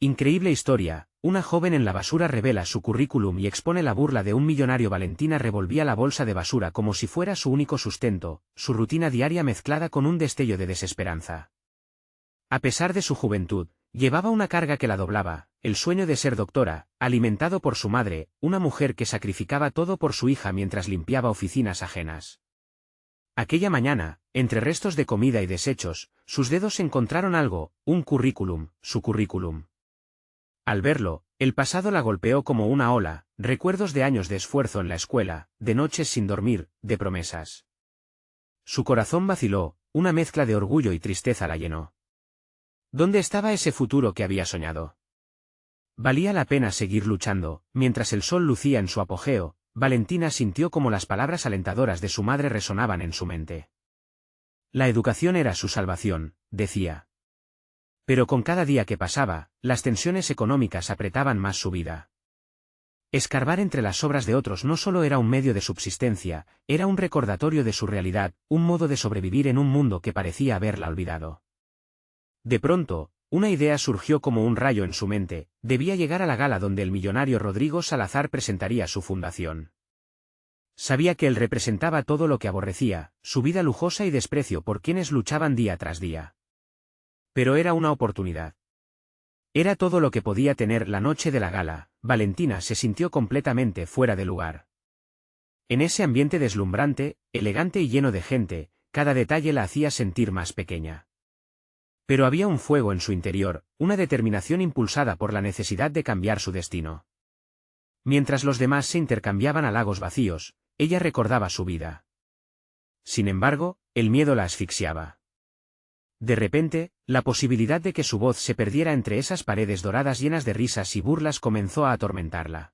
Increíble historia. Una joven en la basura revela su currículum y expone la burla de un millonario. Valentina revolvía la bolsa de basura como si fuera su único sustento, su rutina diaria mezclada con un destello de desesperanza. A pesar de su juventud, llevaba una carga que la doblaba, el sueño de ser doctora, alimentado por su madre, una mujer que sacrificaba todo por su hija mientras limpiaba oficinas ajenas. Aquella mañana, entre restos de comida y desechos, sus dedos encontraron algo, un currículum, su currículum. Al verlo, el pasado la golpeó como una ola, recuerdos de años de esfuerzo en la escuela, de noches sin dormir, de promesas. Su corazón vaciló, una mezcla de orgullo y tristeza la llenó. ¿Dónde estaba ese futuro que había soñado? Valía la pena seguir luchando. Mientras el sol lucía en su apogeo, Valentina sintió como las palabras alentadoras de su madre resonaban en su mente. La educación era su salvación, decía. Pero con cada día que pasaba, las tensiones económicas apretaban más su vida. Escarbar entre las obras de otros no solo era un medio de subsistencia, era un recordatorio de su realidad, un modo de sobrevivir en un mundo que parecía haberla olvidado. De pronto, una idea surgió como un rayo en su mente: debía llegar a la gala donde el millonario Rodrigo Salazar presentaría su fundación. Sabía que él representaba todo lo que aborrecía, su vida lujosa y desprecio por quienes luchaban día tras día. Pero era una oportunidad. Era todo lo que podía tener la noche de la gala. Valentina se sintió completamente fuera de lugar. En ese ambiente deslumbrante, elegante y lleno de gente, cada detalle la hacía sentir más pequeña. Pero había un fuego en su interior, una determinación impulsada por la necesidad de cambiar su destino. Mientras los demás se intercambiaban halagos vacíos, ella recordaba su vida. Sin embargo, el miedo la asfixiaba. De repente, la posibilidad de que su voz se perdiera entre esas paredes doradas llenas de risas y burlas comenzó a atormentarla.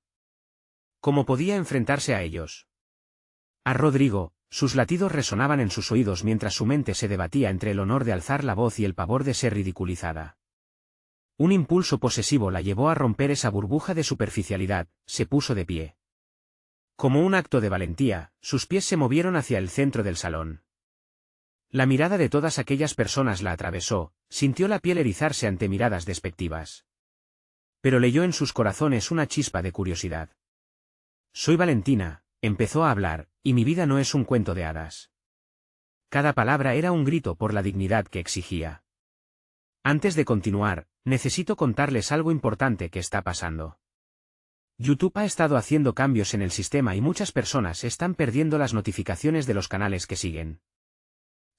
¿Cómo podía enfrentarse a ellos? A Rodrigo. Sus latidos resonaban en sus oídos mientras su mente se debatía entre el honor de alzar la voz y el pavor de ser ridiculizada. Un impulso posesivo la llevó a romper esa burbuja de superficialidad. Se puso de pie. Como un acto de valentía, sus pies se movieron hacia el centro del salón. La mirada de todas aquellas personas la atravesó, sintió la piel erizarse ante miradas despectivas. Pero leyó en sus corazones una chispa de curiosidad. Soy Valentina, empezó a hablar, y mi vida no es un cuento de hadas. Cada palabra era un grito por la dignidad que exigía. Antes de continuar, necesito contarles algo importante que está pasando. YouTube ha estado haciendo cambios en el sistema y muchas personas están perdiendo las notificaciones de los canales que siguen.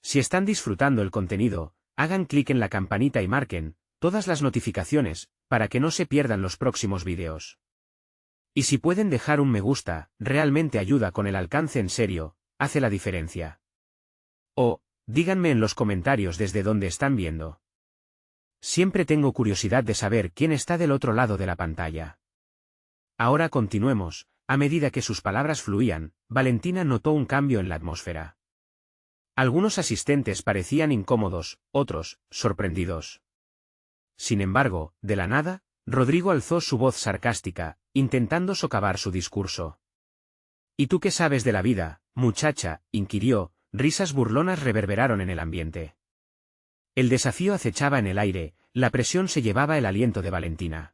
Si están disfrutando el contenido, hagan clic en la campanita y marquen todas las notificaciones, para que no se pierdan los próximos vídeos. Y si pueden dejar un me gusta, realmente ayuda con el alcance, en serio, hace la diferencia. O, díganme en los comentarios desde dónde están viendo. Siempre tengo curiosidad de saber quién está del otro lado de la pantalla. Ahora continuemos. A medida que sus palabras fluían, Valentina notó un cambio en la atmósfera. Algunos asistentes parecían incómodos, otros, sorprendidos. Sin embargo, de la nada, Rodrigo alzó su voz sarcástica, intentando socavar su discurso. ¿Y tú qué sabes de la vida, muchacha?, inquirió. Risas burlonas reverberaron en el ambiente. El desafío acechaba en el aire, la presión se llevaba el aliento de Valentina.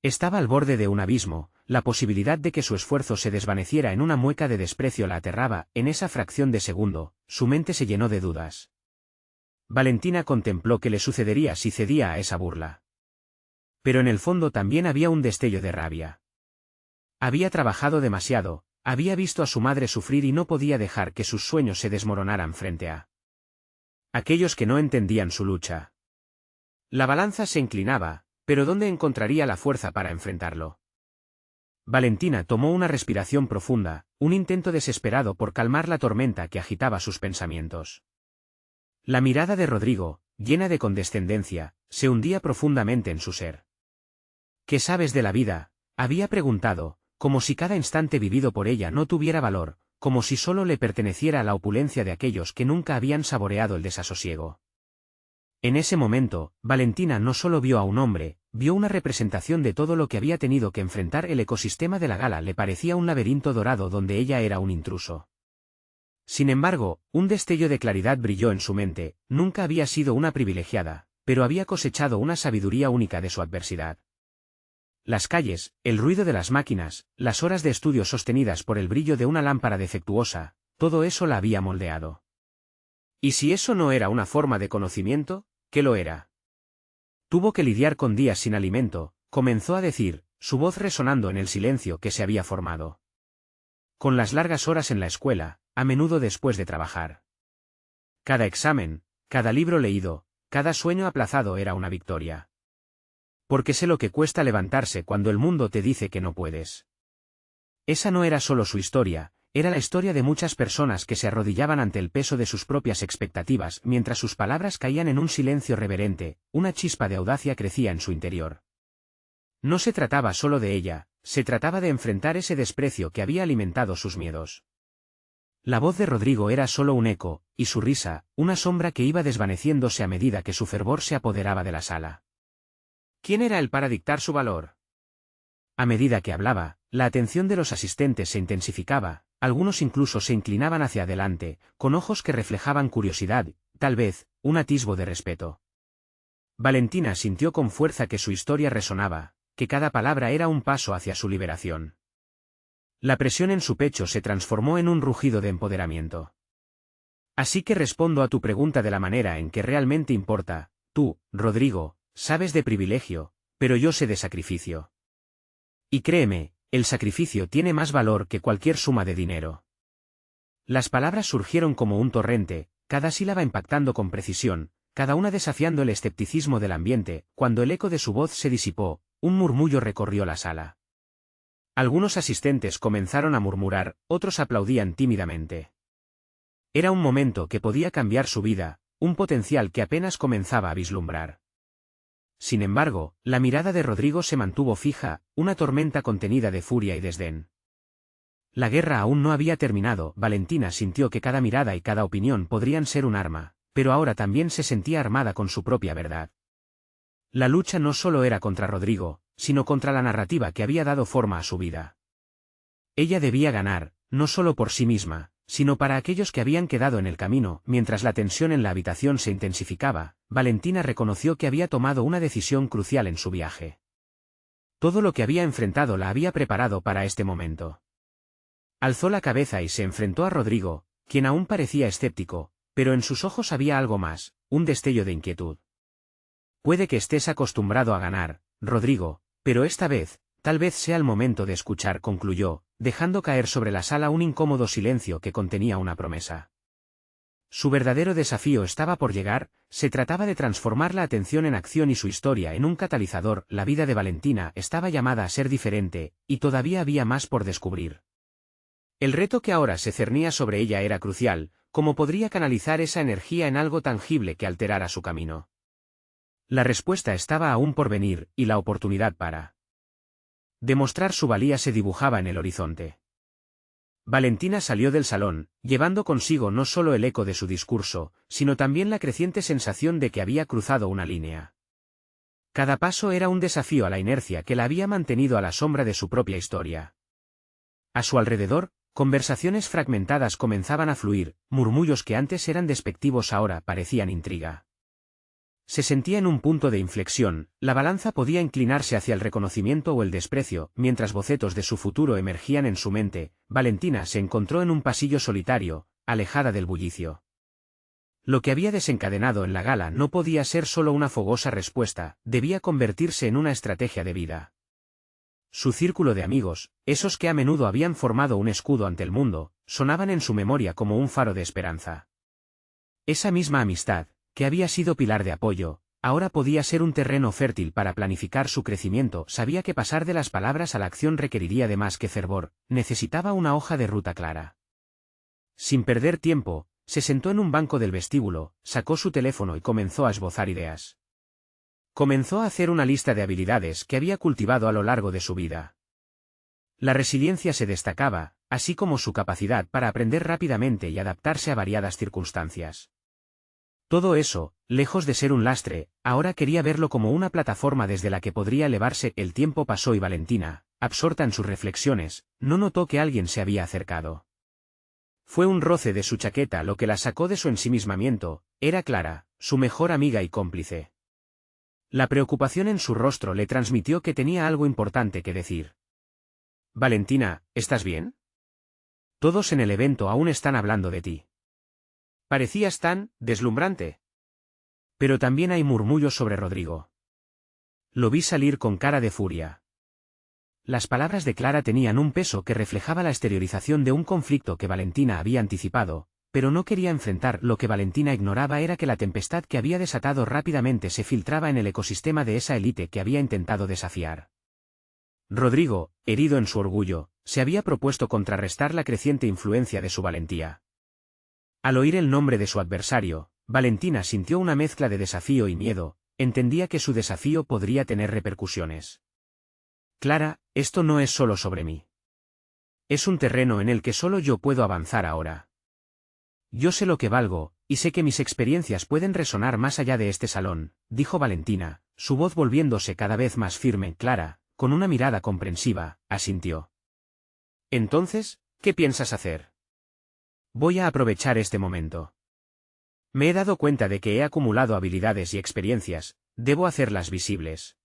Estaba al borde de un abismo, la posibilidad de que su esfuerzo se desvaneciera en una mueca de desprecio la aterraba. En esa fracción de segundo, su mente se llenó de dudas. Valentina contempló qué le sucedería si cedía a esa burla. Pero en el fondo también había un destello de rabia. Había trabajado demasiado, había visto a su madre sufrir y no podía dejar que sus sueños se desmoronaran frente a aquellos que no entendían su lucha. La balanza se inclinaba, pero ¿dónde encontraría la fuerza para enfrentarlo? Valentina tomó una respiración profunda, un intento desesperado por calmar la tormenta que agitaba sus pensamientos. La mirada de Rodrigo, llena de condescendencia, se hundía profundamente en su ser. ¿Qué sabes de la vida?, había preguntado, como si cada instante vivido por ella no tuviera valor, como si solo le perteneciera a la opulencia de aquellos que nunca habían saboreado el desasosiego. En ese momento, Valentina no solo vio a un hombre, vio una representación de todo lo que había tenido que enfrentar. El ecosistema de la gala le parecía un laberinto dorado donde ella era un intruso. Sin embargo, un destello de claridad brilló en su mente. Nunca había sido una privilegiada, pero había cosechado una sabiduría única de su adversidad. Las calles, el ruido de las máquinas, las horas de estudio sostenidas por el brillo de una lámpara defectuosa, todo eso la había moldeado. ¿Y si eso no era una forma de conocimiento, qué lo era? Tuvo que lidiar con días sin alimento, comenzó a decir, su voz resonando en el silencio que se había formado. Con las largas horas en la escuela, a menudo después de trabajar. Cada examen, cada libro leído, cada sueño aplazado era una victoria. Porque sé lo que cuesta levantarse cuando el mundo te dice que no puedes. Esa no era solo su historia, era la historia de muchas personas que se arrodillaban ante el peso de sus propias expectativas mientras sus palabras caían en un silencio reverente, una chispa de audacia crecía en su interior. No se trataba solo de ella, se trataba de enfrentar ese desprecio que había alimentado sus miedos. La voz de Rodrigo era solo un eco, y su risa, una sombra que iba desvaneciéndose a medida que su fervor se apoderaba de la sala. ¿Quién era él para dictar su valor? A medida que hablaba, la atención de los asistentes se intensificaba, algunos incluso se inclinaban hacia adelante, con ojos que reflejaban curiosidad, tal vez, un atisbo de respeto. Valentina sintió con fuerza que su historia resonaba, que cada palabra era un paso hacia su liberación. La presión en su pecho se transformó en un rugido de empoderamiento. Así que respondo a tu pregunta de la manera en que realmente importa, tú, Rodrigo, sabes de privilegio, pero yo sé de sacrificio. Y créeme, el sacrificio tiene más valor que cualquier suma de dinero. Las palabras surgieron como un torrente, cada sílaba impactando con precisión, cada una desafiando el escepticismo del ambiente. Cuando el eco de su voz se disipó, un murmullo recorrió la sala. Algunos asistentes comenzaron a murmurar, otros aplaudían tímidamente. Era un momento que podía cambiar su vida, un potencial que apenas comenzaba a vislumbrar. Sin embargo, la mirada de Rodrigo se mantuvo fija, una tormenta contenida de furia y desdén. La guerra aún no había terminado. Valentina sintió que cada mirada y cada opinión podrían ser un arma, pero ahora también se sentía armada con su propia verdad. La lucha no solo era contra Rodrigo, sino contra la narrativa que había dado forma a su vida. Ella debía ganar, no solo por sí misma, sino para aquellos que habían quedado en el camino. Mientras la tensión en la habitación se intensificaba, Valentina reconoció que había tomado una decisión crucial en su viaje. Todo lo que había enfrentado la había preparado para este momento. Alzó la cabeza y se enfrentó a Rodrigo, quien aún parecía escéptico, pero en sus ojos había algo más, un destello de inquietud. Puede que estés acostumbrado a ganar, Rodrigo, pero esta vez, tal vez sea el momento de escuchar, concluyó, dejando caer sobre la sala un incómodo silencio que contenía una promesa. Su verdadero desafío estaba por llegar, se trataba de transformar la atención en acción y su historia en un catalizador. La vida de Valentina estaba llamada a ser diferente, y todavía había más por descubrir. El reto que ahora se cernía sobre ella era crucial, ¿cómo podría canalizar esa energía en algo tangible que alterara su camino? La respuesta estaba aún por venir, y la oportunidad para demostrar su valía se dibujaba en el horizonte. Valentina salió del salón, llevando consigo no solo el eco de su discurso, sino también la creciente sensación de que había cruzado una línea. Cada paso era un desafío a la inercia que la había mantenido a la sombra de su propia historia. A su alrededor, conversaciones fragmentadas comenzaban a fluir, murmullos que antes eran despectivos ahora parecían intriga. Se sentía en un punto de inflexión, la balanza podía inclinarse hacia el reconocimiento o el desprecio. Mientras bocetos de su futuro emergían en su mente, Valentina se encontró en un pasillo solitario, alejada del bullicio. Lo que había desencadenado en la gala no podía ser solo una fogosa respuesta, debía convertirse en una estrategia de vida. Su círculo de amigos, esos que a menudo habían formado un escudo ante el mundo, sonaban en su memoria como un faro de esperanza. Esa misma amistad, que había sido pilar de apoyo, ahora podía ser un terreno fértil para planificar su crecimiento. Sabía que pasar de las palabras a la acción requeriría de más que fervor, necesitaba una hoja de ruta clara. Sin perder tiempo, se sentó en un banco del vestíbulo, sacó su teléfono y comenzó a esbozar ideas. Comenzó a hacer una lista de habilidades que había cultivado a lo largo de su vida. La resiliencia se destacaba, así como su capacidad para aprender rápidamente y adaptarse a variadas circunstancias. Todo eso, lejos de ser un lastre, ahora quería verlo como una plataforma desde la que podría elevarse. El tiempo pasó y Valentina, absorta en sus reflexiones, no notó que alguien se había acercado. Fue un roce de su chaqueta lo que la sacó de su ensimismamiento. Era Clara, su mejor amiga y cómplice. La preocupación en su rostro le transmitió que tenía algo importante que decir. Valentina, ¿estás bien? Todos en el evento aún están hablando de ti. Parecías tan deslumbrante. Pero también hay murmullos sobre Rodrigo. Lo vi salir con cara de furia. Las palabras de Clara tenían un peso que reflejaba la exteriorización de un conflicto que Valentina había anticipado, pero no quería enfrentar. Lo que Valentina ignoraba era que la tempestad que había desatado rápidamente se filtraba en el ecosistema de esa élite que había intentado desafiar. Rodrigo, herido en su orgullo, se había propuesto contrarrestar la creciente influencia de su valentía. Al oír el nombre de su adversario, Valentina sintió una mezcla de desafío y miedo. Entendía que su desafío podría tener repercusiones. Clara, esto no es solo sobre mí. Es un terreno en el que solo yo puedo avanzar ahora. Yo sé lo que valgo, y sé que mis experiencias pueden resonar más allá de este salón, dijo Valentina, su voz volviéndose cada vez más firme. Clara, con una mirada comprensiva, asintió. Entonces, ¿qué piensas hacer? Voy a aprovechar este momento. Me he dado cuenta de que he acumulado habilidades y experiencias, debo hacerlas visibles.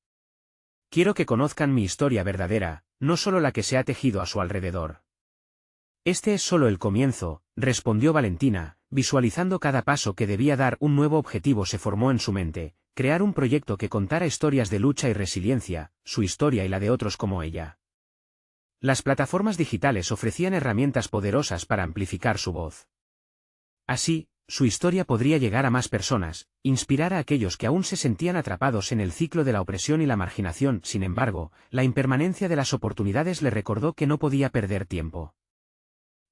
Quiero que conozcan mi historia verdadera, no solo la que se ha tejido a su alrededor. Este es solo el comienzo, respondió Valentina, visualizando cada paso que debía dar. Un nuevo objetivo se formó en su mente, crear un proyecto que contara historias de lucha y resiliencia, su historia y la de otros como ella. Las plataformas digitales ofrecían herramientas poderosas para amplificar su voz. Así, su historia podría llegar a más personas, inspirar a aquellos que aún se sentían atrapados en el ciclo de la opresión y la marginación. Sin embargo, la impermanencia de las oportunidades le recordó que no podía perder tiempo.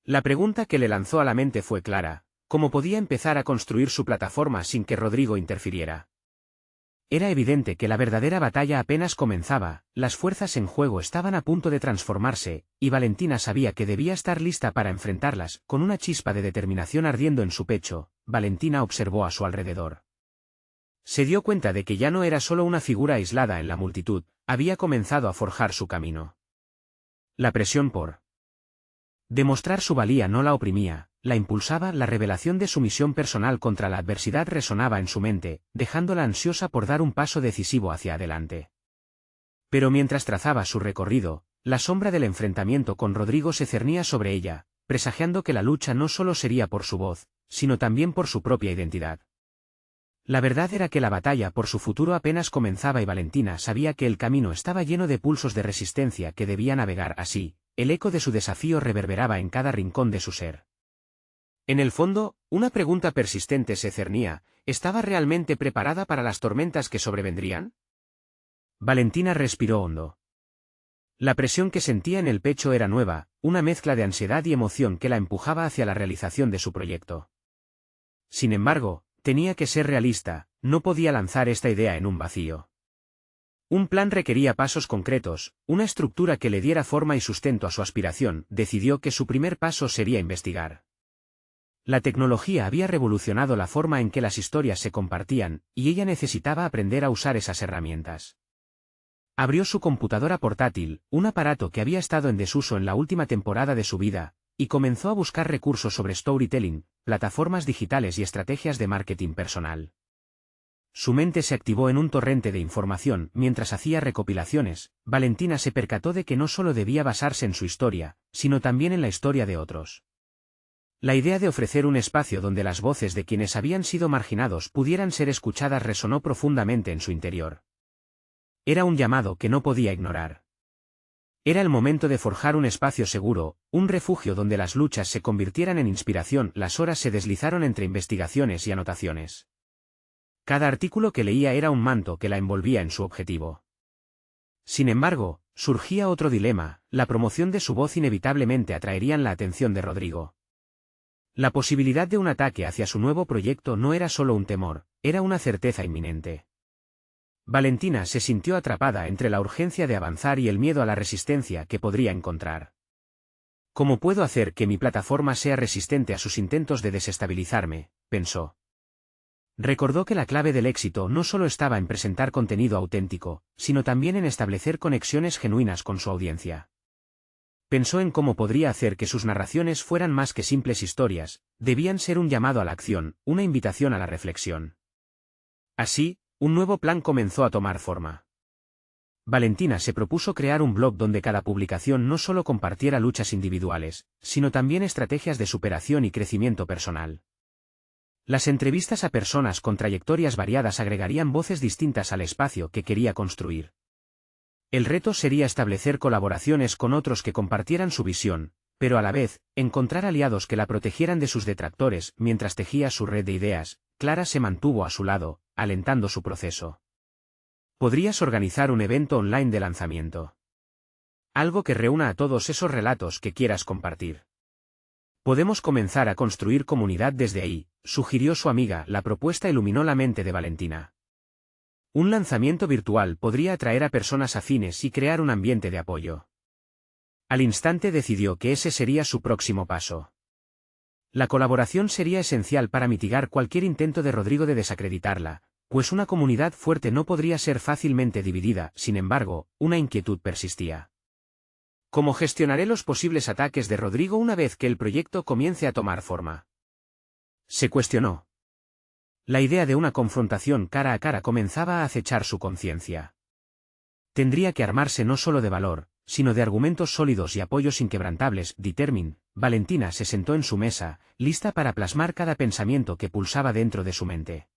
La pregunta que le lanzó a la mente fue clara: ¿cómo podía empezar a construir su plataforma sin que Rodrigo interfiriera? Era evidente que la verdadera batalla apenas comenzaba, las fuerzas en juego estaban a punto de transformarse, y Valentina sabía que debía estar lista para enfrentarlas. Con una chispa de determinación ardiendo en su pecho, Valentina observó a su alrededor. Se dio cuenta de que ya no era solo una figura aislada en la multitud, había comenzado a forjar su camino. La presión por demostrar su valía no la oprimía, la impulsaba. La revelación de su misión personal contra la adversidad resonaba en su mente, dejándola ansiosa por dar un paso decisivo hacia adelante. Pero mientras trazaba su recorrido, la sombra del enfrentamiento con Rodrigo se cernía sobre ella, presagiando que la lucha no solo sería por su voz, sino también por su propia identidad. La verdad era que la batalla por su futuro apenas comenzaba y Valentina sabía que el camino estaba lleno de pulsos de resistencia que debía navegar. Así, el eco de su desafío reverberaba en cada rincón de su ser. En el fondo, una pregunta persistente se cernía: ¿estaba realmente preparada para las tormentas que sobrevendrían? Valentina respiró hondo. La presión que sentía en el pecho era nueva, una mezcla de ansiedad y emoción que la empujaba hacia la realización de su proyecto. Sin embargo, tenía que ser realista, no podía lanzar esta idea en un vacío. Un plan requería pasos concretos, una estructura que le diera forma y sustento a su aspiración. Decidió que su primer paso sería investigar. La tecnología había revolucionado la forma en que las historias se compartían, y ella necesitaba aprender a usar esas herramientas. Abrió su computadora portátil, un aparato que había estado en desuso en la última temporada de su vida, y comenzó a buscar recursos sobre storytelling, plataformas digitales y estrategias de marketing personal. Su mente se activó en un torrente de información. Mientras hacía recopilaciones, Valentina se percató de que no solo debía basarse en su historia, sino también en la historia de otros. La idea de ofrecer un espacio donde las voces de quienes habían sido marginados pudieran ser escuchadas resonó profundamente en su interior. Era un llamado que no podía ignorar. Era el momento de forjar un espacio seguro, un refugio donde las luchas se convirtieran en inspiración. Las horas se deslizaron entre investigaciones y anotaciones. Cada artículo que leía era un manto que la envolvía en su objetivo. Sin embargo, surgía otro dilema: la promoción de su voz inevitablemente atraerían la atención de Rodrigo. La posibilidad de un ataque hacia su nuevo proyecto no era solo un temor, era una certeza inminente. Valentina se sintió atrapada entre la urgencia de avanzar y el miedo a la resistencia que podría encontrar. ¿Cómo puedo hacer que mi plataforma sea resistente a sus intentos de desestabilizarme?, pensó. Recordó que la clave del éxito no solo estaba en presentar contenido auténtico, sino también en establecer conexiones genuinas con su audiencia. Pensó en cómo podría hacer que sus narraciones fueran más que simples historias, debían ser un llamado a la acción, una invitación a la reflexión. Así, un nuevo plan comenzó a tomar forma. Valentina se propuso crear un blog donde cada publicación no solo compartiera luchas individuales, sino también estrategias de superación y crecimiento personal. Las entrevistas a personas con trayectorias variadas agregarían voces distintas al espacio que quería construir. El reto sería establecer colaboraciones con otros que compartieran su visión, pero a la vez, encontrar aliados que la protegieran de sus detractores. Mientras tejía su red de ideas, Clara se mantuvo a su lado, alentando su proceso. Podrías organizar un evento online de lanzamiento. Algo que reúna a todos esos relatos que quieras compartir. Podemos comenzar a construir comunidad desde ahí, sugirió su amiga. La propuesta iluminó la mente de Valentina. Un lanzamiento virtual podría atraer a personas afines y crear un ambiente de apoyo. Al instante decidió que ese sería su próximo paso. La colaboración sería esencial para mitigar cualquier intento de Rodrigo de desacreditarla, pues una comunidad fuerte no podría ser fácilmente dividida. Sin embargo, una inquietud persistía. ¿Cómo gestionaré los posibles ataques de Rodrigo una vez que el proyecto comience a tomar forma? Se cuestionó. La idea de una confrontación cara a cara comenzaba a acechar su conciencia. Tendría que armarse no solo de valor, sino de argumentos sólidos y apoyos inquebrantables. Determined, Valentina se sentó en su mesa, lista para plasmar cada pensamiento que pulsaba dentro de su mente.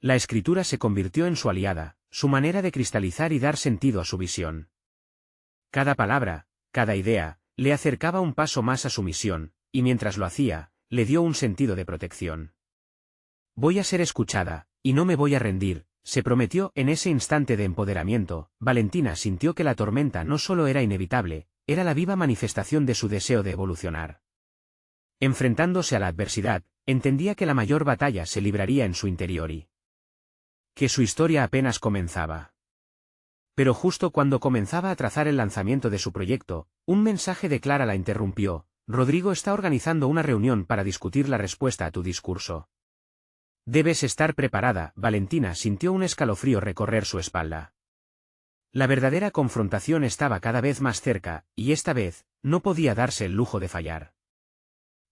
La escritura se convirtió en su aliada, su manera de cristalizar y dar sentido a su visión. Cada palabra, cada idea, le acercaba un paso más a su misión, y mientras lo hacía, le dio un sentido de protección. Voy a ser escuchada, y no me voy a rendir, se prometió. En ese instante de empoderamiento, Valentina sintió que la tormenta no solo era inevitable, era la viva manifestación de su deseo de evolucionar. Enfrentándose a la adversidad, entendía que la mayor batalla se libraría en su interior y que su historia apenas comenzaba. Pero justo cuando comenzaba a trazar el lanzamiento de su proyecto, un mensaje de Clara la interrumpió. Rodrigo está organizando una reunión para discutir la respuesta a tu discurso. Debes estar preparada. Valentina sintió un escalofrío recorrer su espalda. La verdadera confrontación estaba cada vez más cerca, y esta vez, no podía darse el lujo de fallar.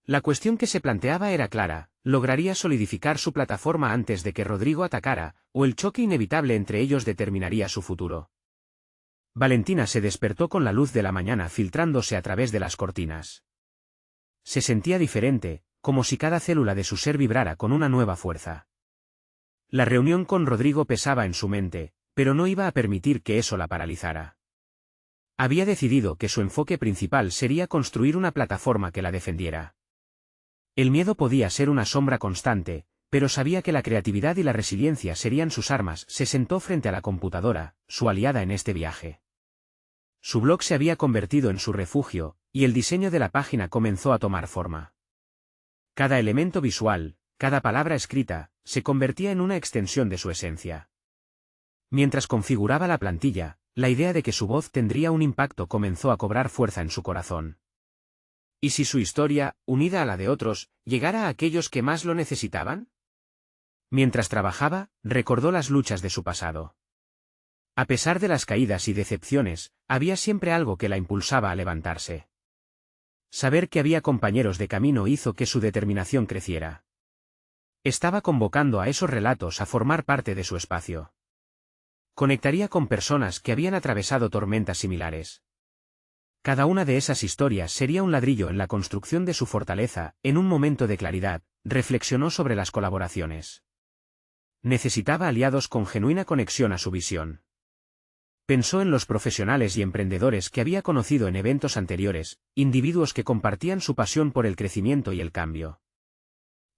La cuestión que se planteaba era clara: ¿lograría solidificar su plataforma antes de que Rodrigo atacara, o el choque inevitable entre ellos determinaría su futuro? Valentina se despertó con la luz de la mañana filtrándose a través de las cortinas. Se sentía diferente, como si cada célula de su ser vibrara con una nueva fuerza. La reunión con Rodrigo pesaba en su mente, pero no iba a permitir que eso la paralizara. Había decidido que su enfoque principal sería construir una plataforma que la defendiera. El miedo podía ser una sombra constante, pero sabía que la creatividad y la resiliencia serían sus armas. Se sentó frente a la computadora, su aliada en este viaje. Su blog se había convertido en su refugio, y el diseño de la página comenzó a tomar forma. Cada elemento visual, cada palabra escrita, se convertía en una extensión de su esencia. Mientras configuraba la plantilla, la idea de que su voz tendría un impacto comenzó a cobrar fuerza en su corazón. ¿Y si su historia, unida a la de otros, llegara a aquellos que más lo necesitaban? Mientras trabajaba, recordó las luchas de su pasado. A pesar de las caídas y decepciones, había siempre algo que la impulsaba a levantarse. Saber que había compañeros de camino hizo que su determinación creciera. Estaba convocando a esos relatos a formar parte de su espacio. Conectaría con personas que habían atravesado tormentas similares. Cada una de esas historias sería un ladrillo en la construcción de su fortaleza. En un momento de claridad, reflexionó sobre las colaboraciones. Necesitaba aliados con genuina conexión a su visión. Pensó en los profesionales y emprendedores que había conocido en eventos anteriores, individuos que compartían su pasión por el crecimiento y el cambio.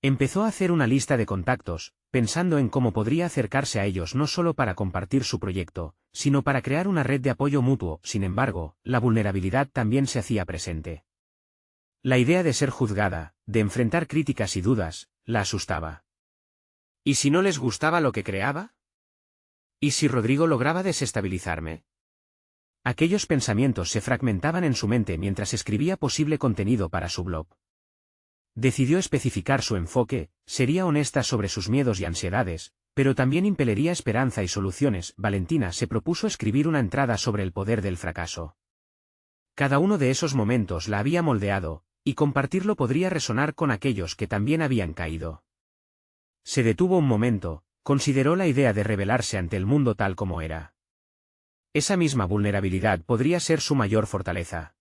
Empezó a hacer una lista de contactos, pensando en cómo podría acercarse a ellos no solo para compartir su proyecto, sino para crear una red de apoyo mutuo. Sin embargo, la vulnerabilidad también se hacía presente. La idea de ser juzgada, de enfrentar críticas y dudas, la asustaba. ¿Y si no les gustaba lo que creaba? ¿Y si Rodrigo lograba desestabilizarme? Aquellos pensamientos se fragmentaban en su mente mientras escribía posible contenido para su blog. Decidió especificar su enfoque, sería honesta sobre sus miedos y ansiedades, pero también impelería esperanza y soluciones. Valentina se propuso escribir una entrada sobre el poder del fracaso. Cada uno de esos momentos la había moldeado, y compartirlo podría resonar con aquellos que también habían caído. Se detuvo un momento, consideró la idea de revelarse ante el mundo tal como era. Esa misma vulnerabilidad podría ser su mayor fortaleza.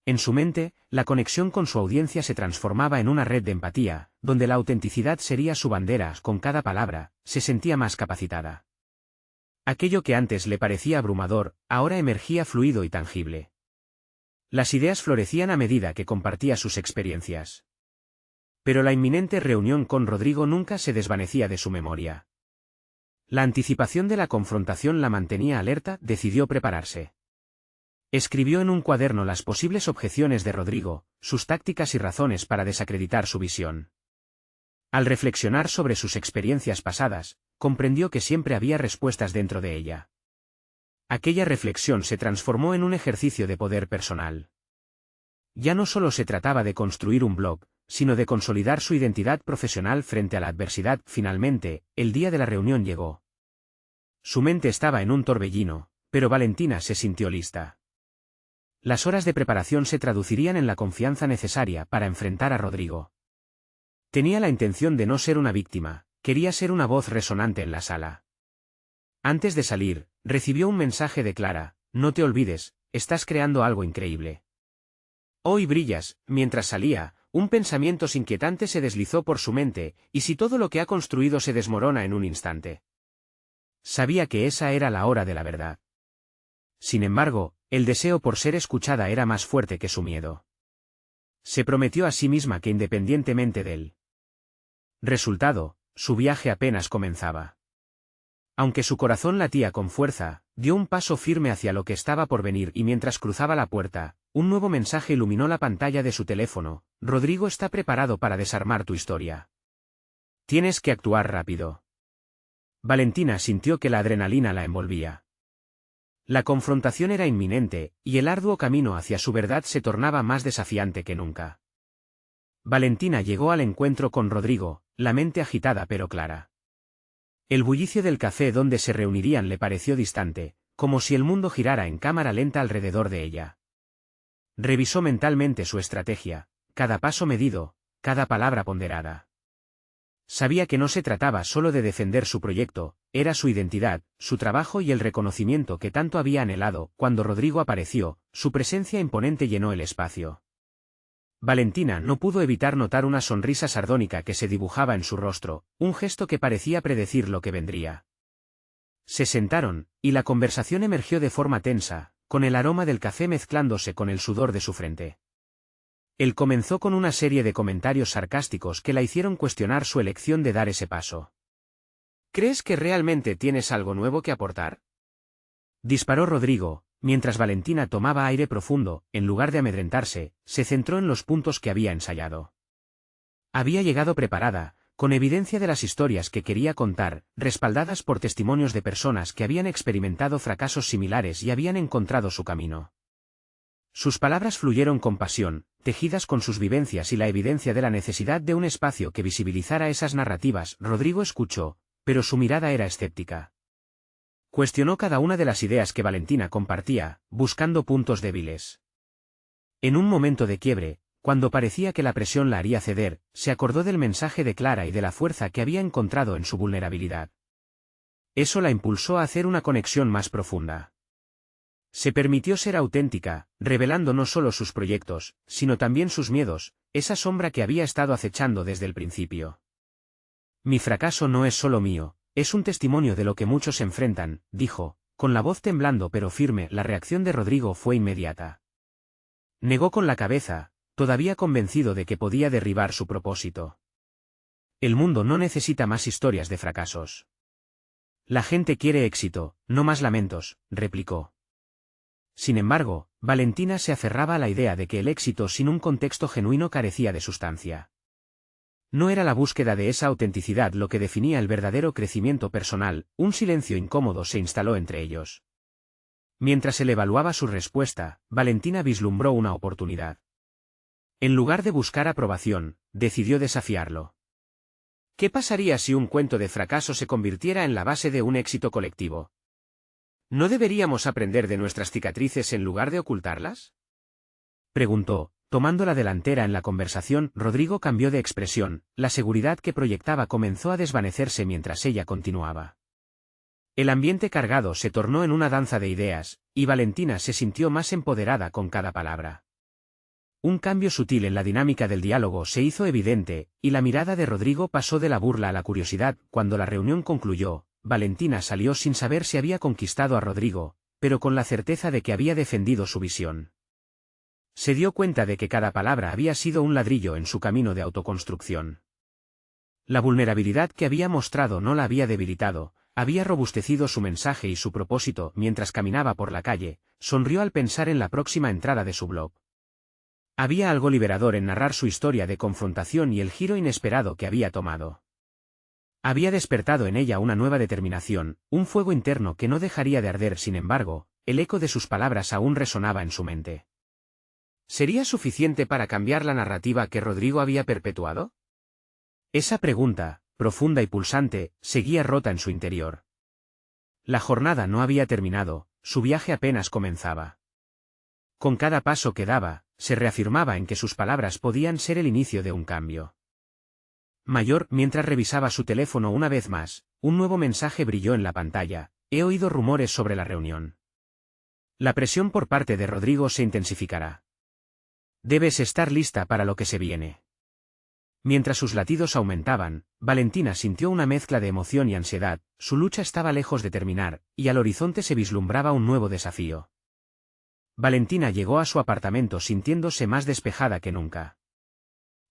En su mente, la conexión con su audiencia se transformaba en una red de empatía, donde la autenticidad sería su bandera. Con cada palabra, se sentía más capacitada. Aquello que antes le parecía abrumador, ahora emergía fluido y tangible. Las ideas florecían a medida que compartía sus experiencias. Pero la inminente reunión con Rodrigo nunca se desvanecía de su memoria. La anticipación de la confrontación la mantenía alerta. Decidió prepararse. Escribió en un cuaderno las posibles objeciones de Rodrigo, sus tácticas y razones para desacreditar su visión. Al reflexionar sobre sus experiencias pasadas, comprendió que siempre había respuestas dentro de ella. Aquella reflexión se transformó en un ejercicio de poder personal. Ya no solo se trataba de construir un blog, sino de consolidar su identidad profesional frente a la adversidad. Finalmente, el día de la reunión llegó. Su mente estaba en un torbellino, pero Valentina se sintió lista. Las horas de preparación se traducirían en la confianza necesaria para enfrentar a Rodrigo. Tenía la intención de no ser una víctima, quería ser una voz resonante en la sala. Antes de salir, recibió un mensaje de Clara: no te olvides, estás creando algo increíble. Hoy brillas. Mientras salía, un pensamiento inquietante se deslizó por su mente: ¿y si todo lo que ha construido se desmorona en un instante? Sabía que esa era la hora de la verdad. Sin embargo, el deseo por ser escuchada era más fuerte que su miedo. Se prometió a sí misma que independientemente del resultado, su viaje apenas comenzaba. Aunque su corazón latía con fuerza, dio un paso firme hacia lo que estaba por venir y mientras cruzaba la puerta, un nuevo mensaje iluminó la pantalla de su teléfono: Rodrigo está preparado para desarmar tu historia. Tienes que actuar rápido. Valentina sintió que la adrenalina la envolvía. La confrontación era inminente, y el arduo camino hacia su verdad se tornaba más desafiante que nunca. Valentina llegó al encuentro con Rodrigo, la mente agitada pero clara. El bullicio del café donde se reunirían le pareció distante, como si el mundo girara en cámara lenta alrededor de ella. Revisó mentalmente su estrategia, cada paso medido, cada palabra ponderada. Sabía que no se trataba solo de defender su proyecto, era su identidad, su trabajo y el reconocimiento que tanto había anhelado. Cuando Rodrigo apareció, su presencia imponente llenó el espacio. Valentina no pudo evitar notar una sonrisa sardónica que se dibujaba en su rostro, un gesto que parecía predecir lo que vendría. Se sentaron, y la conversación emergió de forma tensa, con el aroma del café mezclándose con el sudor de su frente. Él comenzó con una serie de comentarios sarcásticos que la hicieron cuestionar su elección de dar ese paso. ¿Crees que realmente tienes algo nuevo que aportar?, disparó Rodrigo, mientras Valentina tomaba aire profundo. En lugar de amedrentarse, se centró en los puntos que había ensayado. Había llegado preparada, con evidencia de las historias que quería contar, respaldadas por testimonios de personas que habían experimentado fracasos similares y habían encontrado su camino. Sus palabras fluyeron con pasión, tejidas con sus vivencias y la evidencia de la necesidad de un espacio que visibilizara esas narrativas. Rodrigo escuchó, pero su mirada era escéptica. Cuestionó cada una de las ideas que Valentina compartía, buscando puntos débiles. En un momento de quiebre, cuando parecía que la presión la haría ceder, se acordó del mensaje de Clara y de la fuerza que había encontrado en su vulnerabilidad. Eso la impulsó a hacer una conexión más profunda. Se permitió ser auténtica, revelando no solo sus proyectos, sino también sus miedos, esa sombra que había estado acechando desde el principio. Mi fracaso no es solo mío, es un testimonio de lo que muchos enfrentan, dijo, con la voz temblando pero firme. La reacción de Rodrigo fue inmediata. Negó con la cabeza, todavía convencido de que podía derribar su propósito. El mundo no necesita más historias de fracasos. La gente quiere éxito, no más lamentos, replicó. Sin embargo, Valentina se aferraba a la idea de que el éxito sin un contexto genuino carecía de sustancia. No era la búsqueda de esa autenticidad lo que definía el verdadero crecimiento personal. Un silencio incómodo se instaló entre ellos. Mientras él evaluaba su respuesta, Valentina vislumbró una oportunidad. En lugar de buscar aprobación, decidió desafiarlo. ¿Qué pasaría si un cuento de fracaso se convirtiera en la base de un éxito colectivo? ¿No deberíamos aprender de nuestras cicatrices en lugar de ocultarlas?, preguntó, Tomando la delantera en la conversación, Rodrigo cambió de expresión, la seguridad que proyectaba comenzó a desvanecerse mientras ella continuaba. El ambiente cargado se tornó en una danza de ideas, y Valentina se sintió más empoderada con cada palabra. Un cambio sutil en la dinámica del diálogo se hizo evidente, y la mirada de Rodrigo pasó de la burla a la curiosidad. Cuando la reunión concluyó, Valentina salió sin saber si había conquistado a Rodrigo, pero con la certeza de que había defendido su visión. Se dio cuenta de que cada palabra había sido un ladrillo en su camino de autoconstrucción. La vulnerabilidad que había mostrado no la había debilitado, había robustecido su mensaje y su propósito. Mientras caminaba por la calle, sonrió al pensar en la próxima entrada de su blog. Había algo liberador en narrar su historia de confrontación y el giro inesperado que había tomado. Había despertado en ella una nueva determinación, un fuego interno que no dejaría de arder. Sin embargo, el eco de sus palabras aún resonaba en su mente. ¿Sería suficiente para cambiar la narrativa que Rodrigo había perpetuado? Esa pregunta, profunda y pulsante, seguía rota en su interior. La jornada no había terminado, su viaje apenas comenzaba. Con cada paso que daba, se reafirmaba en que sus palabras podían ser el inicio de un cambio mayor. Mientras revisaba su teléfono una vez más, un nuevo mensaje brilló en la pantalla: he oído rumores sobre la reunión. La presión por parte de Rodrigo se intensificará. Debes estar lista para lo que se viene. Mientras sus latidos aumentaban, Valentina sintió una mezcla de emoción y ansiedad. Su lucha estaba lejos de terminar, y al horizonte se vislumbraba un nuevo desafío. Valentina llegó a su apartamento sintiéndose más despejada que nunca.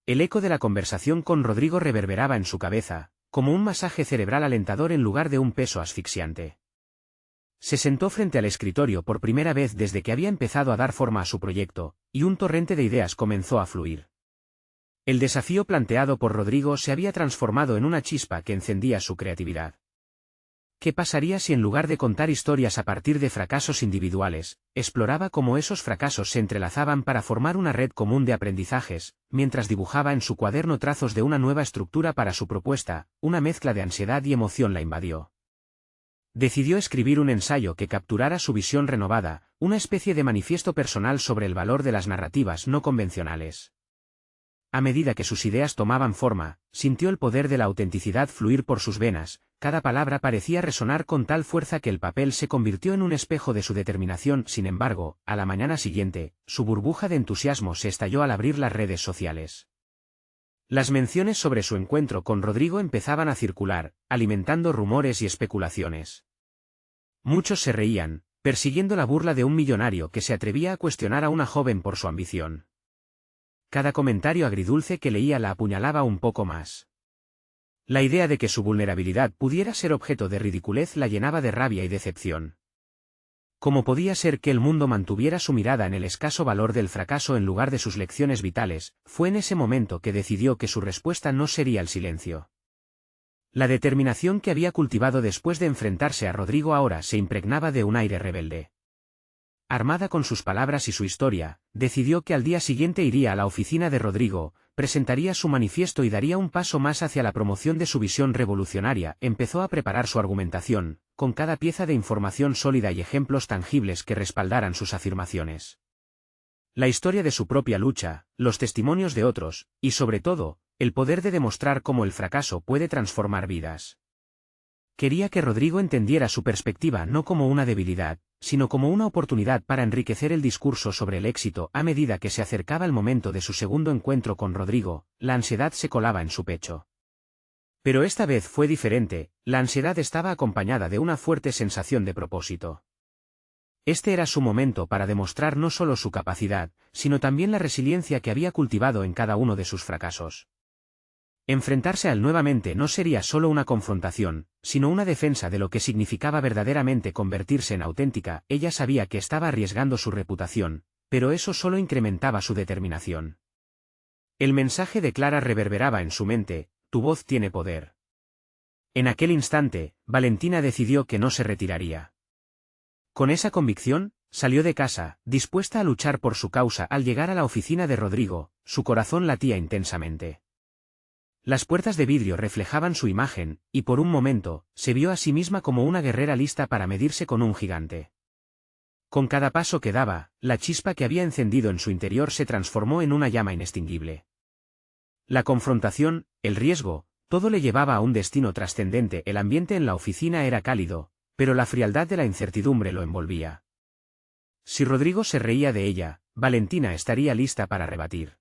El eco de la conversación con Rodrigo reverberaba en su cabeza, como un masaje cerebral alentador en lugar de un peso asfixiante. Se sentó frente al escritorio por primera vez desde que había empezado a dar forma a su proyecto, y un torrente de ideas comenzó a fluir. El desafío planteado por Rodrigo se había transformado en una chispa que encendía su creatividad. ¿Qué pasaría si en lugar de contar historias a partir de fracasos individuales, exploraba cómo esos fracasos se entrelazaban para formar una red común de aprendizajes? Mientras dibujaba en su cuaderno trazos de una nueva estructura para su propuesta, una mezcla de ansiedad y emoción la invadió. Decidió escribir un ensayo que capturara su visión renovada, una especie de manifiesto personal sobre el valor de las narrativas no convencionales. A medida que sus ideas tomaban forma, sintió el poder de la autenticidad fluir por sus venas. Cada palabra parecía resonar con tal fuerza que el papel se convirtió en un espejo de su determinación. Sin embargo, a la mañana siguiente, su burbuja de entusiasmo se estalló al abrir las redes sociales. Las menciones sobre su encuentro con Rodrigo empezaban a circular, alimentando rumores y especulaciones. Muchos se reían, persiguiendo la burla de un millonario que se atrevía a cuestionar a una joven por su ambición. Cada comentario agridulce que leía la apuñalaba un poco más. La idea de que su vulnerabilidad pudiera ser objeto de ridiculez la llenaba de rabia y decepción. ¿Cómo podía ser que el mundo mantuviera su mirada en el escaso valor del fracaso en lugar de sus lecciones vitales? Fue en ese momento que decidió que su respuesta no sería el silencio. La determinación que había cultivado después de enfrentarse a Rodrigo ahora se impregnaba de un aire rebelde. Armada con sus palabras y su historia, decidió que al día siguiente iría a la oficina de Rodrigo, presentaría su manifiesto y daría un paso más hacia la promoción de su visión revolucionaria. Empezó a preparar su argumentación, con cada pieza de información sólida y ejemplos tangibles que respaldaran sus afirmaciones. La historia de su propia lucha, los testimonios de otros, y sobre todo, el poder de demostrar cómo el fracaso puede transformar vidas. Quería que Rodrigo entendiera su perspectiva no como una debilidad, sino como una oportunidad para enriquecer el discurso sobre el éxito. A medida que se acercaba el momento de su segundo encuentro con Rodrigo, la ansiedad se colaba en su pecho. Pero esta vez fue diferente, la ansiedad estaba acompañada de una fuerte sensación de propósito. Este era su momento para demostrar no solo su capacidad, sino también la resiliencia que había cultivado en cada uno de sus fracasos. Enfrentarse a él nuevamente no sería solo una confrontación, sino una defensa de lo que significaba verdaderamente convertirse en auténtica. Ella sabía que estaba arriesgando su reputación, pero eso solo incrementaba su determinación. El mensaje de Clara reverberaba en su mente: tu voz tiene poder. En aquel instante, Valentina decidió que no se retiraría. Con esa convicción, salió de casa, dispuesta a luchar por su causa. Al llegar a la oficina de Rodrigo, su corazón latía intensamente. Las puertas de vidrio reflejaban su imagen, y por un momento, se vio a sí misma como una guerrera lista para medirse con un gigante. Con cada paso que daba, la chispa que había encendido en su interior se transformó en una llama inextinguible. La confrontación, el riesgo, todo le llevaba a un destino trascendente. El ambiente en la oficina era cálido, pero la frialdad de la incertidumbre lo envolvía. Si Rodrigo se reía de ella, Valentina estaría lista para rebatir.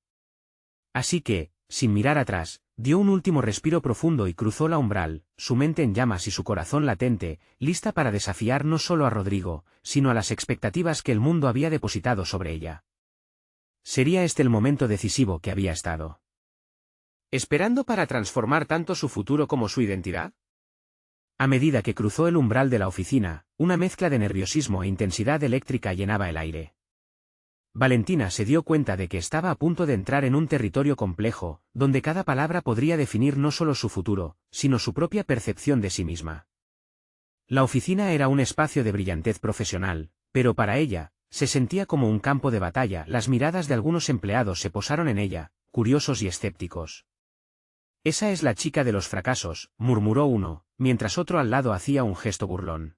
Así que, sin mirar atrás, dio un último respiro profundo y cruzó la umbral, su mente en llamas y su corazón latente, lista para desafiar no solo a Rodrigo, sino a las expectativas que el mundo había depositado sobre ella. ¿Sería este el momento decisivo que había estado esperando para transformar tanto su futuro como su identidad? A medida que cruzó el umbral de la oficina, una mezcla de nerviosismo e intensidad eléctrica llenaba el aire. Valentina se dio cuenta de que estaba a punto de entrar en un territorio complejo, donde cada palabra podría definir no solo su futuro, sino su propia percepción de sí misma. La oficina era un espacio de brillantez profesional, pero para ella, se sentía como un campo de batalla. Las miradas de algunos empleados se posaron en ella, curiosos y escépticos. «Esa es la chica de los fracasos», murmuró uno, mientras otro al lado hacía un gesto burlón.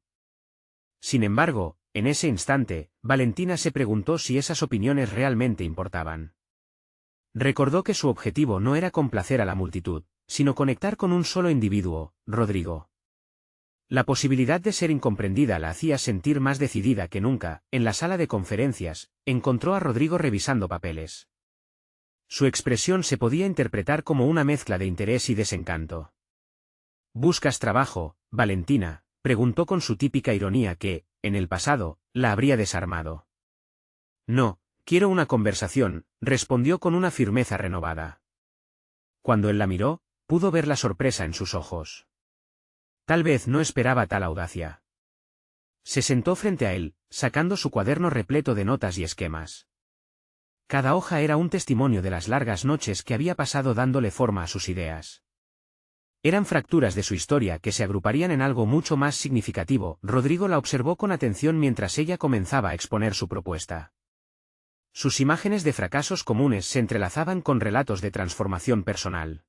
Sin embargo, en ese instante, Valentina se preguntó si esas opiniones realmente importaban. Recordó que su objetivo no era complacer a la multitud, sino conectar con un solo individuo, Rodrigo. La posibilidad de ser incomprendida la hacía sentir más decidida que nunca. En la sala de conferencias, encontró a Rodrigo revisando papeles. Su expresión se podía interpretar como una mezcla de interés y desencanto. «¿Buscas trabajo, Valentina?», preguntó con su típica ironía que, en el pasado, la habría desarmado. «No, quiero una conversación», respondió con una firmeza renovada. Cuando él la miró, pudo ver la sorpresa en sus ojos. Tal vez no esperaba tal audacia. Se sentó frente a él, sacando su cuaderno repleto de notas y esquemas. Cada hoja era un testimonio de las largas noches que había pasado dándole forma a sus ideas. Eran fracturas de su historia que se agruparían en algo mucho más significativo. Rodrigo la observó con atención mientras ella comenzaba a exponer su propuesta. Sus imágenes de fracasos comunes se entrelazaban con relatos de transformación personal.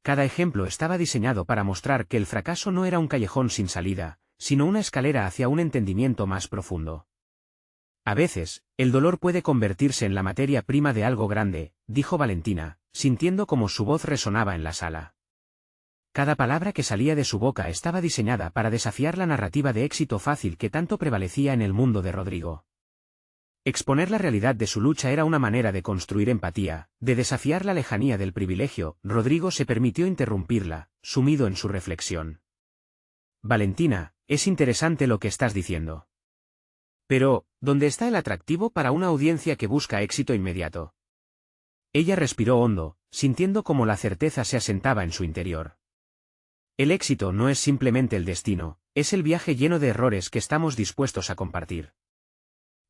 Cada ejemplo estaba diseñado para mostrar que el fracaso no era un callejón sin salida, sino una escalera hacia un entendimiento más profundo. «A veces, el dolor puede convertirse en la materia prima de algo grande», dijo Valentina, sintiendo como su voz resonaba en la sala. Cada palabra que salía de su boca estaba diseñada para desafiar la narrativa de éxito fácil que tanto prevalecía en el mundo de Rodrigo. Exponer la realidad de su lucha era una manera de construir empatía, de desafiar la lejanía del privilegio. Rodrigo se permitió interrumpirla, sumido en su reflexión. «Valentina, es interesante lo que estás diciendo. Pero, ¿dónde está el atractivo para una audiencia que busca éxito inmediato?» Ella respiró hondo, sintiendo cómo la certeza se asentaba en su interior. «El éxito no es simplemente el destino, es el viaje lleno de errores que estamos dispuestos a compartir.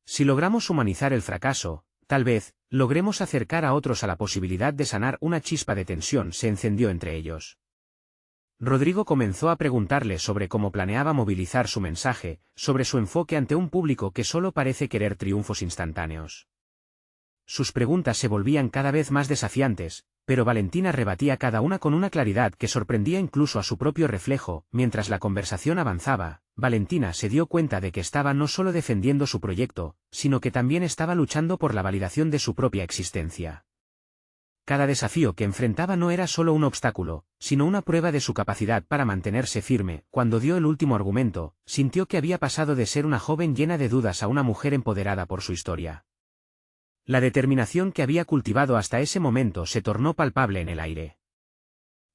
Si logramos humanizar el fracaso, tal vez, logremos acercar a otros a la posibilidad de sanar». Una chispa de tensión se encendió entre ellos. Rodrigo comenzó a preguntarle sobre cómo planeaba movilizar su mensaje, sobre su enfoque ante un público que solo parece querer triunfos instantáneos. Sus preguntas se volvían cada vez más desafiantes, pero Valentina rebatía cada una con una claridad que sorprendía incluso a su propio reflejo. Mientras la conversación avanzaba, Valentina se dio cuenta de que estaba no solo defendiendo su proyecto, sino que también estaba luchando por la validación de su propia existencia. Cada desafío que enfrentaba no era solo un obstáculo, sino una prueba de su capacidad para mantenerse firme. Cuando dio el último argumento, sintió que había pasado de ser una joven llena de dudas a una mujer empoderada por su historia. La determinación que había cultivado hasta ese momento se tornó palpable en el aire.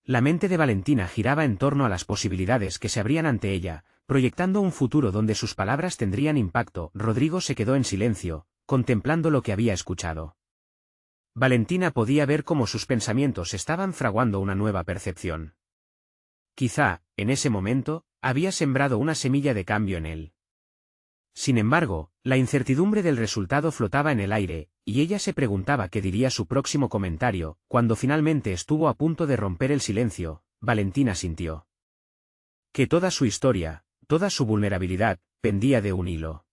La mente de Valentina giraba en torno a las posibilidades que se abrían ante ella, proyectando un futuro donde sus palabras tendrían impacto. Rodrigo se quedó en silencio, contemplando lo que había escuchado. Valentina podía ver cómo sus pensamientos estaban fraguando una nueva percepción. Quizá, en ese momento, había sembrado una semilla de cambio en él. Sin embargo, la incertidumbre del resultado flotaba en el aire, y ella se preguntaba qué diría su próximo comentario. Cuando finalmente estuvo a punto de romper el silencio, Valentina sintió que toda su historia, toda su vulnerabilidad, pendía de un hilo.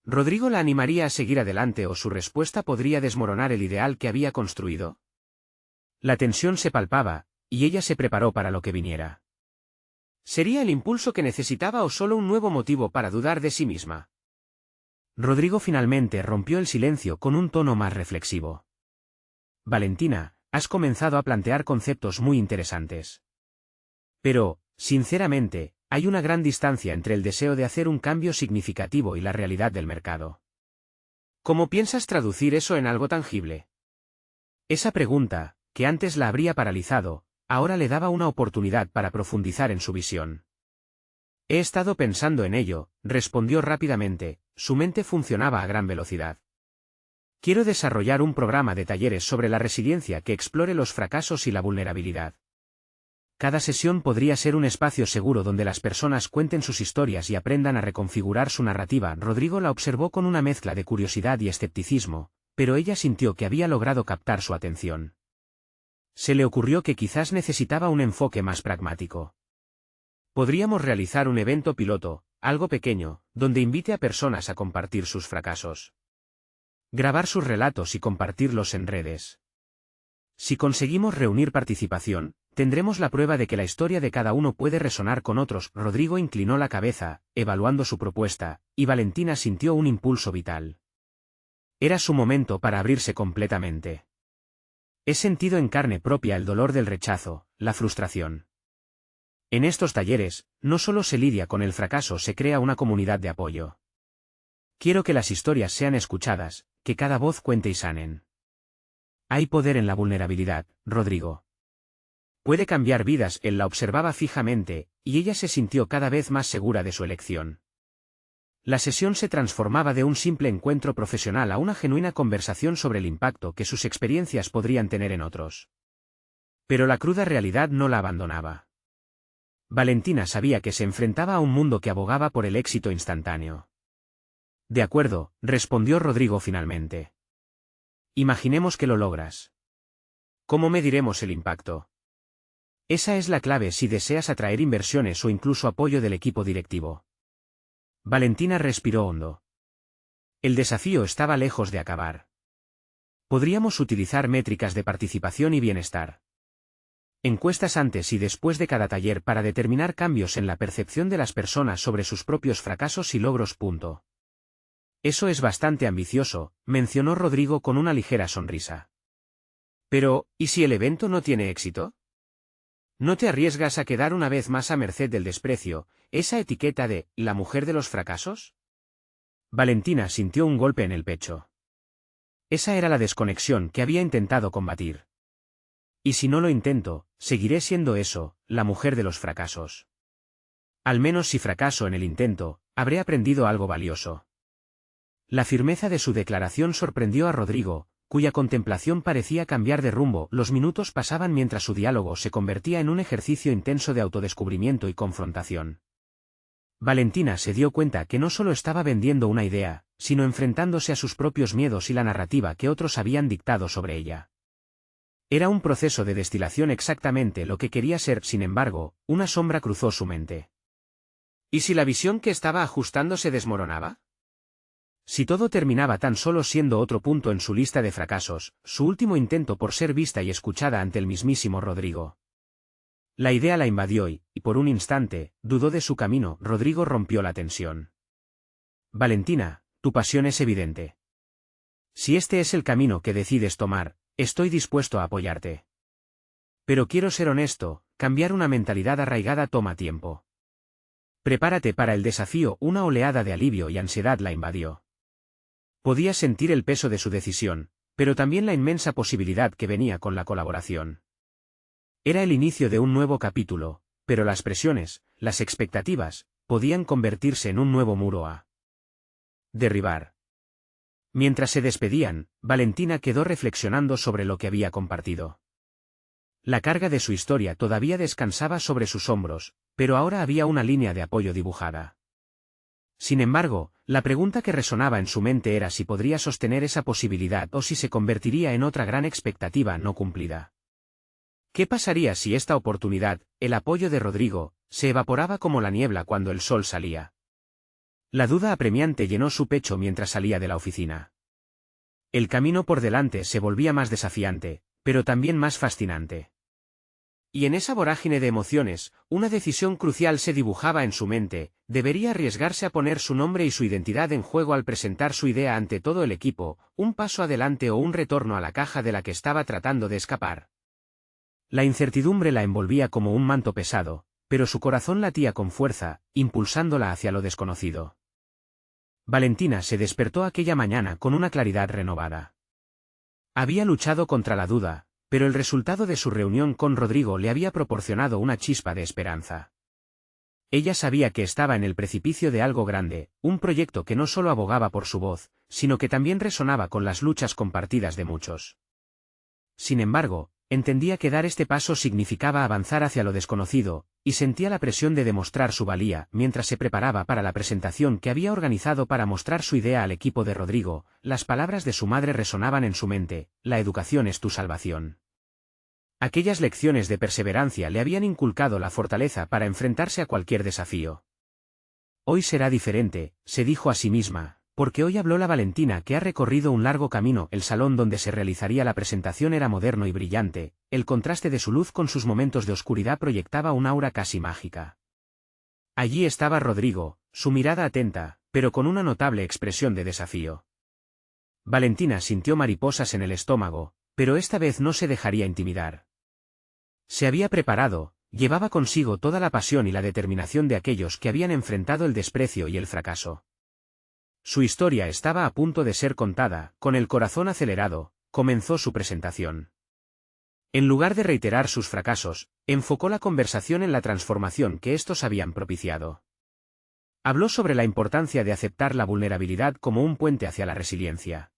¿Rodrigo la animaría a seguir adelante o su respuesta podría desmoronar el ideal que había construido? La tensión se palpaba, y ella se preparó para lo que viniera. ¿Sería el impulso que necesitaba o solo un nuevo motivo para dudar de sí misma? Rodrigo finalmente rompió el silencio con un tono más reflexivo. Valentina, has comenzado a plantear conceptos muy interesantes. Pero, sinceramente, hay una gran distancia entre el deseo de hacer un cambio significativo y la realidad del mercado. ¿Cómo piensas traducir eso en algo tangible? Esa pregunta, que antes la habría paralizado, ahora le daba una oportunidad para profundizar en su visión. He estado pensando en ello, respondió rápidamente, su mente funcionaba a gran velocidad. Quiero desarrollar un programa de talleres sobre la resiliencia que explore los fracasos y la vulnerabilidad. Cada sesión podría ser un espacio seguro donde las personas cuenten sus historias y aprendan a reconfigurar su narrativa. Rodrigo la observó con una mezcla de curiosidad y escepticismo, pero ella sintió que había logrado captar su atención. Se le ocurrió que quizás necesitaba un enfoque más pragmático. Podríamos realizar un evento piloto, algo pequeño, donde invite a personas a compartir sus fracasos. Grabar sus relatos y compartirlos en redes. Si conseguimos reunir participación, tendremos la prueba de que la historia de cada uno puede resonar con otros. Rodrigo inclinó la cabeza, evaluando su propuesta, y Valentina sintió un impulso vital. Era su momento para abrirse completamente. He sentido en carne propia el dolor del rechazo, la frustración. En estos talleres, no solo se lidia con el fracaso, se crea una comunidad de apoyo. Quiero que las historias sean escuchadas, que cada voz cuente y sanen. Hay poder en la vulnerabilidad, Rodrigo. Puede cambiar vidas. Él la observaba fijamente, y ella se sintió cada vez más segura de su elección. La sesión se transformaba de un simple encuentro profesional a una genuina conversación sobre el impacto que sus experiencias podrían tener en otros. Pero la cruda realidad no la abandonaba. Valentina sabía que se enfrentaba a un mundo que abogaba por el éxito instantáneo. De acuerdo, respondió Rodrigo finalmente. Imaginemos que lo logras. ¿Cómo mediremos el impacto? Esa es la clave si deseas atraer inversiones o incluso apoyo del equipo directivo. Valentina respiró hondo. El desafío estaba lejos de acabar. Podríamos utilizar métricas de participación y bienestar. Encuestas antes y después de cada taller para determinar cambios en la percepción de las personas sobre sus propios fracasos y logros. Eso es bastante ambicioso, mencionó Rodrigo con una ligera sonrisa. Pero, ¿y si el evento no tiene éxito? ¿No te arriesgas a quedar una vez más a merced del desprecio, esa etiqueta de «la mujer de los fracasos»? Valentina sintió un golpe en el pecho. Esa era la desconexión que había intentado combatir. Y si no lo intento, seguiré siendo eso, la mujer de los fracasos. Al menos si fracaso en el intento, habré aprendido algo valioso. La firmeza de su declaración sorprendió a Rodrigo, cuya contemplación parecía cambiar de rumbo. Los minutos pasaban mientras su diálogo se convertía en un ejercicio intenso de autodescubrimiento y confrontación. Valentina se dio cuenta que no solo estaba vendiendo una idea, sino enfrentándose a sus propios miedos y la narrativa que otros habían dictado sobre ella. Era un proceso de destilación, exactamente lo que quería ser. Sin embargo, una sombra cruzó su mente. ¿Y si la visión que estaba ajustando se desmoronaba? Si todo terminaba tan solo siendo otro punto en su lista de fracasos, su último intento por ser vista y escuchada ante el mismísimo Rodrigo. La idea la invadió y, por un instante, dudó de su camino. Rodrigo rompió la tensión. Valentina, tu pasión es evidente. Si este es el camino que decides tomar, estoy dispuesto a apoyarte. Pero quiero ser honesto, cambiar una mentalidad arraigada toma tiempo. Prepárate para el desafío. Una oleada de alivio y ansiedad la invadió. Podía sentir el peso de su decisión, pero también la inmensa posibilidad que venía con la colaboración. Era el inicio de un nuevo capítulo, pero las presiones, las expectativas, podían convertirse en un nuevo muro a derribar. Mientras se despedían, Valentina quedó reflexionando sobre lo que había compartido. La carga de su historia todavía descansaba sobre sus hombros, pero ahora había una línea de apoyo dibujada. Sin embargo, la pregunta que resonaba en su mente era si podría sostener esa posibilidad o si se convertiría en otra gran expectativa no cumplida. ¿Qué pasaría si esta oportunidad, el apoyo de Rodrigo, se evaporaba como la niebla cuando el sol salía? La duda apremiante llenó su pecho mientras salía de la oficina. El camino por delante se volvía más desafiante, pero también más fascinante. Y en esa vorágine de emociones, una decisión crucial se dibujaba en su mente: debería arriesgarse a poner su nombre y su identidad en juego al presentar su idea ante todo el equipo, un paso adelante o un retorno a la caja de la que estaba tratando de escapar. La incertidumbre la envolvía como un manto pesado, pero su corazón latía con fuerza, impulsándola hacia lo desconocido. Valentina se despertó aquella mañana con una claridad renovada. Había luchado contra la duda, pero el resultado de su reunión con Rodrigo le había proporcionado una chispa de esperanza. Ella sabía que estaba en el precipicio de algo grande, un proyecto que no solo abogaba por su voz, sino que también resonaba con las luchas compartidas de muchos. Sin embargo, entendía que dar este paso significaba avanzar hacia lo desconocido, y sentía la presión de demostrar su valía mientras se preparaba para la presentación que había organizado para mostrar su idea al equipo de Rodrigo. Las palabras de su madre resonaban en su mente: la educación es tu salvación. Aquellas lecciones de perseverancia le habían inculcado la fortaleza para enfrentarse a cualquier desafío. Hoy será diferente, se dijo a sí misma, porque hoy habló la Valentina que ha recorrido un largo camino. El salón donde se realizaría la presentación era moderno y brillante, el contraste de su luz con sus momentos de oscuridad proyectaba un aura casi mágica. Allí estaba Rodrigo, su mirada atenta, pero con una notable expresión de desafío. Valentina sintió mariposas en el estómago, pero esta vez no se dejaría intimidar. Se había preparado, llevaba consigo toda la pasión y la determinación de aquellos que habían enfrentado el desprecio y el fracaso. Su historia estaba a punto de ser contada. Con el corazón acelerado, comenzó su presentación. En lugar de reiterar sus fracasos, enfocó la conversación en la transformación que estos habían propiciado. Habló sobre la importancia de aceptar la vulnerabilidad como un puente hacia la resiliencia.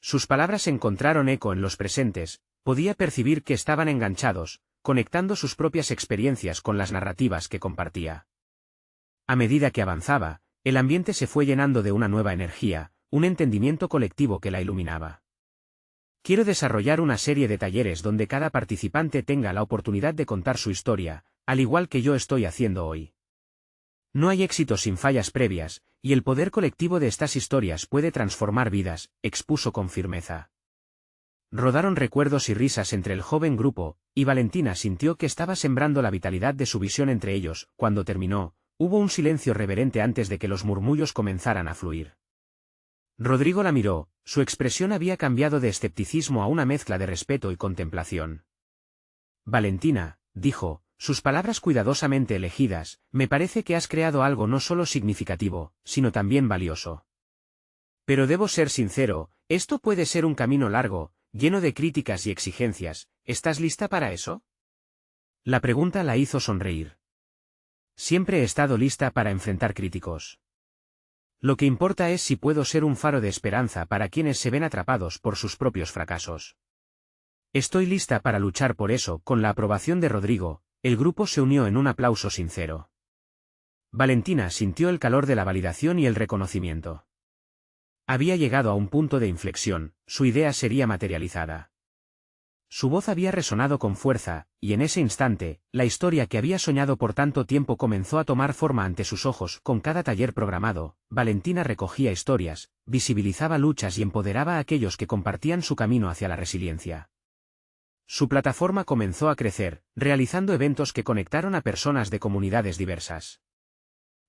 Sus palabras encontraron eco en los presentes, podía percibir que estaban enganchados, conectando sus propias experiencias con las narrativas que compartía. A medida que avanzaba, el ambiente se fue llenando de una nueva energía, un entendimiento colectivo que la iluminaba. Quiero desarrollar una serie de talleres donde cada participante tenga la oportunidad de contar su historia, al igual que yo estoy haciendo hoy. No hay éxito sin fallas previas, y el poder colectivo de estas historias puede transformar vidas, expuso con firmeza. Rodaron recuerdos y risas entre el joven grupo, y Valentina sintió que estaba sembrando la vitalidad de su visión entre ellos. Cuando terminó, hubo un silencio reverente antes de que los murmullos comenzaran a fluir. Rodrigo la miró, su expresión había cambiado de escepticismo a una mezcla de respeto y contemplación. Valentina, dijo, sus palabras cuidadosamente elegidas, me parece que has creado algo no solo significativo, sino también valioso. Pero debo ser sincero, esto puede ser un camino largo, lleno de críticas y exigencias. ¿Estás lista para eso? La pregunta la hizo sonreír. Siempre he estado lista para enfrentar críticos. Lo que importa es si puedo ser un faro de esperanza para quienes se ven atrapados por sus propios fracasos. Estoy lista para luchar por eso. Con la aprobación de Rodrigo, el grupo se unió en un aplauso sincero. Valentina sintió el calor de la validación y el reconocimiento. Había llegado a un punto de inflexión, su idea sería materializada. Su voz había resonado con fuerza, y en ese instante, la historia que había soñado por tanto tiempo comenzó a tomar forma ante sus ojos. Con cada taller programado, Valentina recogía historias, visibilizaba luchas y empoderaba a aquellos que compartían su camino hacia la resiliencia. Su plataforma comenzó a crecer, realizando eventos que conectaron a personas de comunidades diversas.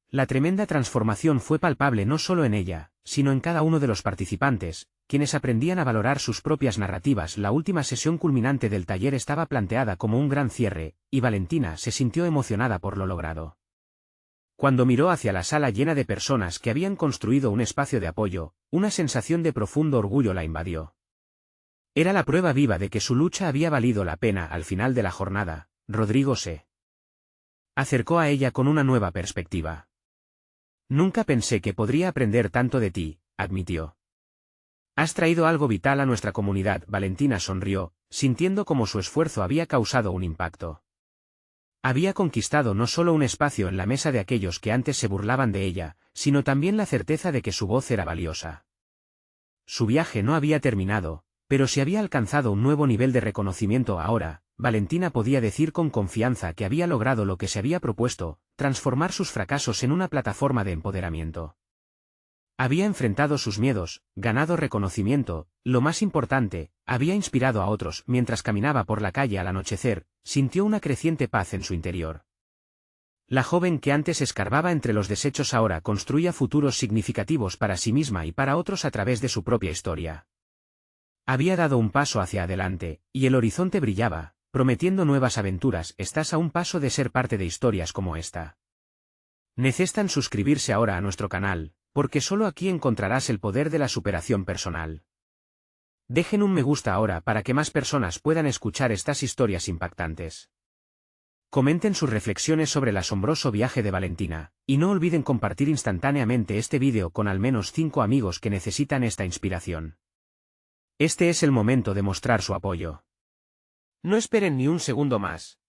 La tremenda transformación fue palpable no solo en ella, sino en cada uno de los participantes, quienes aprendían a valorar sus propias narrativas. La última sesión culminante del taller estaba planteada como un gran cierre, y Valentina se sintió emocionada por lo logrado. Cuando miró hacia la sala llena de personas que habían construido un espacio de apoyo, una sensación de profundo orgullo la invadió. Era la prueba viva de que su lucha había valido la pena. Al final de la jornada, Rodrigo se acercó a ella con una nueva perspectiva. Nunca pensé que podría aprender tanto de ti, admitió. Has traído algo vital a nuestra comunidad. Valentina sonrió, sintiendo cómo su esfuerzo había causado un impacto. Había conquistado no solo un espacio en la mesa de aquellos que antes se burlaban de ella, sino también la certeza de que su voz era valiosa. Su viaje no había terminado, pero si había alcanzado un nuevo nivel de reconocimiento ahora, Valentina podía decir con confianza que había logrado lo que se había propuesto: transformar sus fracasos en una plataforma de empoderamiento. Había enfrentado sus miedos, ganado reconocimiento, lo más importante, había inspirado a otros. Mientras caminaba por la calle al anochecer, sintió una creciente paz en su interior. La joven que antes escarbaba entre los desechos ahora construía futuros significativos para sí misma y para otros a través de su propia historia. Había dado un paso hacia adelante, y el horizonte brillaba, prometiendo nuevas aventuras. Estás a un paso de ser parte de historias como esta. Necesitan suscribirse ahora a nuestro canal, porque solo aquí encontrarás el poder de la superación personal. Dejen un me gusta ahora para que más personas puedan escuchar estas historias impactantes. Comenten sus reflexiones sobre el asombroso viaje de Valentina, y no olviden compartir instantáneamente este vídeo con al menos 5 amigos que necesitan esta inspiración. Este es el momento de mostrar su apoyo. No esperen ni un segundo más.